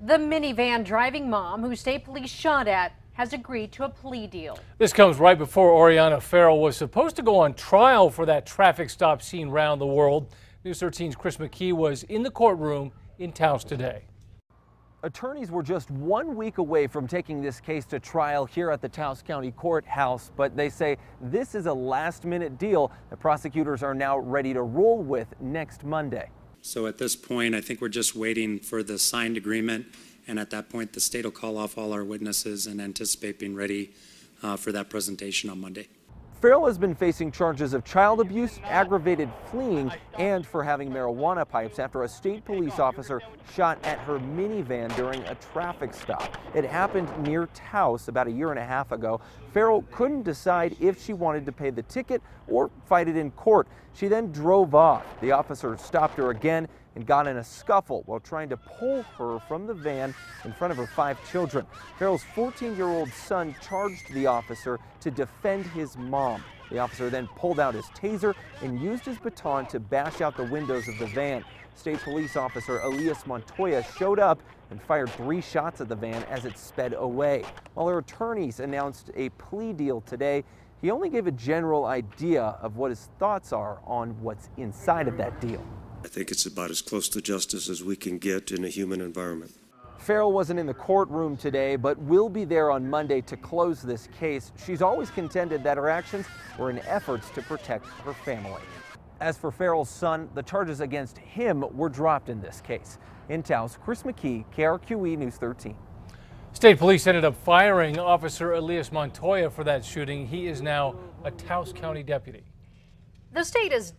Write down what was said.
The minivan driving mom who state police shot at has agreed to a plea deal. This comes right before Oriana Farrell was supposed to go on trial for that traffic stop seen around the world. News 13's Chris McKee was in the courtroom in Taos today. Attorneys were just 1 week away from taking this case to trial here at the Taos County Courthouse, but they say this is a last-minute deal that prosecutors are now ready to roll with next Monday. So at this point, I think we're just waiting for the signed agreement, and at that point, the state will call off all our witnesses and anticipate being ready for that presentation on Monday. Farrell has been facing charges of child abuse, aggravated fleeing, and for having marijuana pipes after a state police officer shot at her minivan during a traffic stop. It happened near Taos about a year and a half ago. Farrell couldn't decide if she wanted to pay the ticket or fight it in court. She then drove off. The officer stopped her again and got in a scuffle while trying to pull her from the van in front of her 5 children. Farrell's 14-year-old son charged the officer to defend his mom. The officer then pulled out his taser and used his baton to bash out the windows of the van. State police officer Elias Montoya showed up and fired 3 shots at the van as it sped away. While her attorneys announced a plea deal today, he only gave a general idea of what his thoughts are on what's inside of that deal. I think it's about as close to justice as we can get in a human environment. Farrell wasn't in the courtroom today, but will be there on Monday to close this case. She's always contended that her actions were in efforts to protect her family. As for Farrell's son, the charges against him were dropped in this case. In Taos, Chris McKee, KRQE News 13. State police ended up firing Officer Elias Montoya for that shooting. He is now a Taos County deputy. The state is